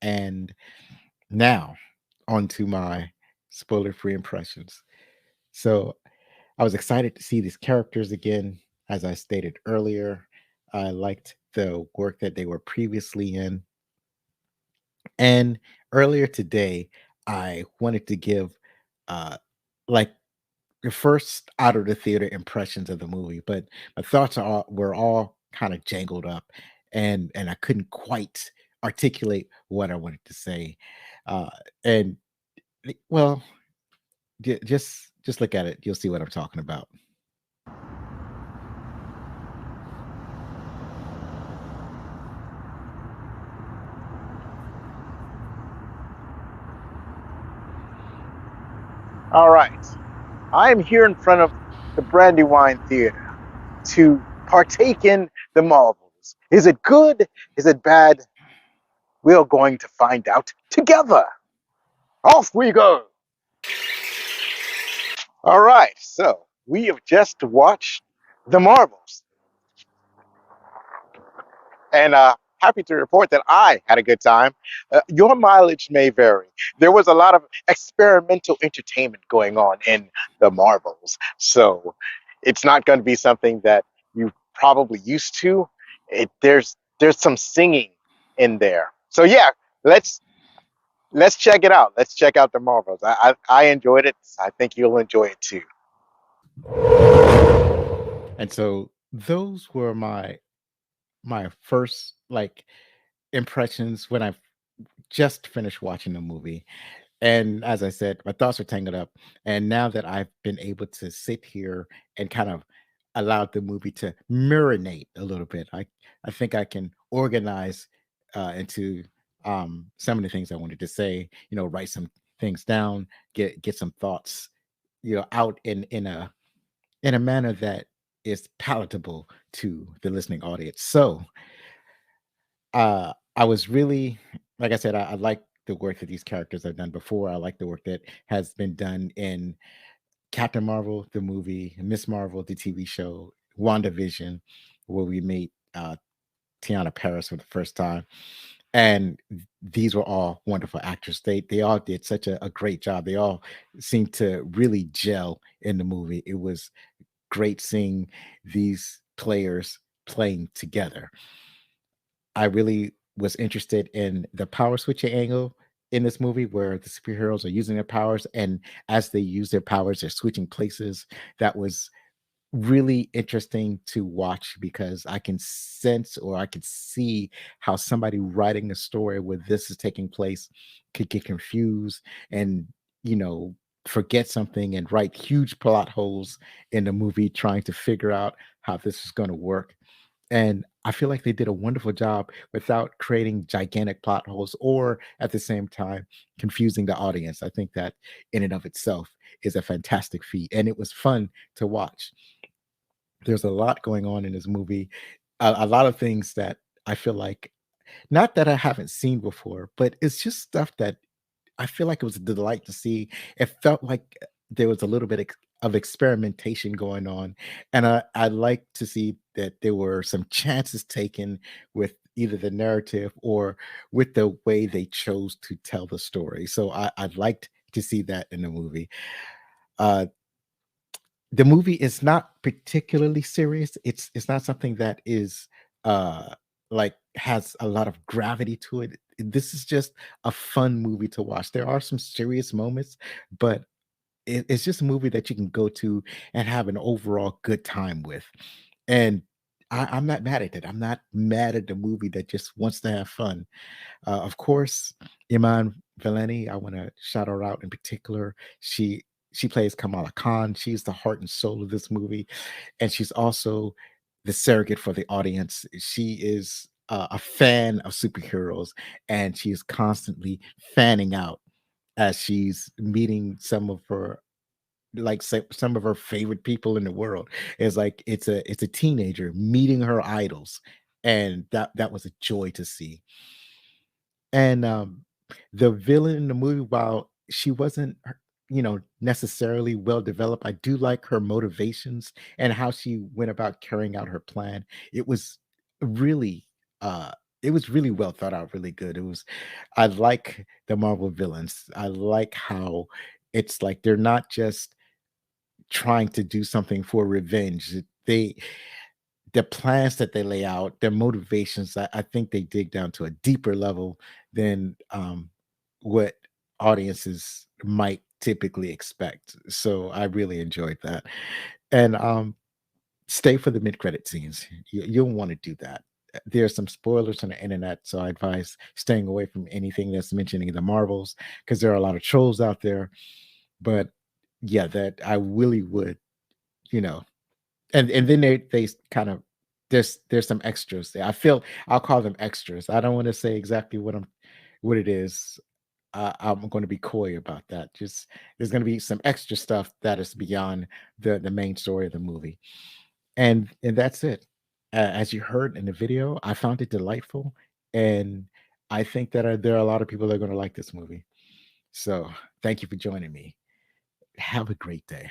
And now, on to my spoiler-free impressions. So, I was excited to see these characters again. As I stated earlier, I liked the work that they were previously in. And earlier today, I wanted to give uh like the first out of the theater impressions of the movie, but my thoughts were all kind of jangled up, and I couldn't quite articulate what I wanted to say. Uh, and well, just look at it, you'll see what I'm talking about. All right. I am here in front of the Brandywine Theater to partake in the marvels. Is it good? Is it bad? We're going to find out together. Off we go. All right. So we have just watched the marvels, and happy to report that I had a good time. Your mileage may vary. There was a lot of experimental entertainment going on in the marvels, so it's not going to be something that you probably used to. There's some singing in there, so yeah, let's let's check it out. Let's check out the marvels. I enjoyed it. I think you'll enjoy it too. And so those were my first impressions when I just finished watching the movie. And as I said, my thoughts are tangled up. And now that I've been able to sit here and kind of allowed the movie to marinate a little bit, I think I can organize into some of the things I wanted to say. Write some things down, get some thoughts, out in a manner that is palatable to the listening audience. So I was really, like I said, I like the work that these characters have done before. I like the work that has been done in Captain Marvel, the movie, Miss Marvel, the TV show, WandaVision, where we meet Tiana Paris for the first time. And these were all wonderful actors. They all did such a great job. They all seemed to really gel in the movie. It was great seeing these players playing together. I really was interested in the power switching angle in this movie where the superheroes are using their powers, and as they use their powers, they're switching places. That was really interesting to watch because I can sense or I could see how somebody writing a story where this is taking place could get confused and, you know, forget something and write huge plot holes in the movie trying to figure out how this is going to work. And I feel like they did a wonderful job without creating gigantic plot holes or at the same time confusing the audience. I think that in and of itself is a fantastic feat. And it was fun to watch. There's a lot going on in this movie, a lot of things that I feel like, not that I haven't seen before, but it's just stuff that I feel like it was a delight to see. It felt like there was a little bit of experimentation going on, and I like to see that there were some chances taken with either the narrative or with the way they chose to tell the story. So I liked to see that in the movie. Uh, the movie is not particularly serious. It's not something that is has a lot of gravity to it. This is just a fun movie to watch. There are some serious moments, but it's just a movie that you can go to and have an overall good time with. And I'm not mad at it. I'm not mad at the movie that just wants to have fun. Of course, Iman Vellani, I want to shout her out in particular. She plays Kamala Khan. She's the heart and soul of this movie, and she's also the surrogate for the audience. She is a fan of superheroes, and she is constantly fanning out as she's meeting some of her some of her favorite people in the world. It's like it's a teenager meeting her idols, and that was a joy to see. And the villain in the movie, while she wasn't, necessarily well developed, I do like her motivations and how she went about carrying out her plan. It was really it was really well thought out, really good. It was I like the Marvel villains. I like how it's like they're not just trying to do something for revenge. They the plans that they lay out, their motivations, I think they dig down to a deeper level than what audiences might typically expect. So I really enjoyed that. And stay for the mid-credit scenes. You'll want to do that. There's some spoilers on the internet, so I advise staying away from anything that's mentioning the Marvels because there are a lot of trolls out there. But yeah, that I really would, you know, and then they kind of there's some extras there. I feel I'll call them extras. I don't want to say exactly what it is. I'm going to be coy about that. Just there's going to be some extra stuff that is beyond the main story of the movie, and that's it. As you heard in the video, I found it delightful, and I think that there are a lot of people that are going to like this movie. So thank you for joining me. Have a great day.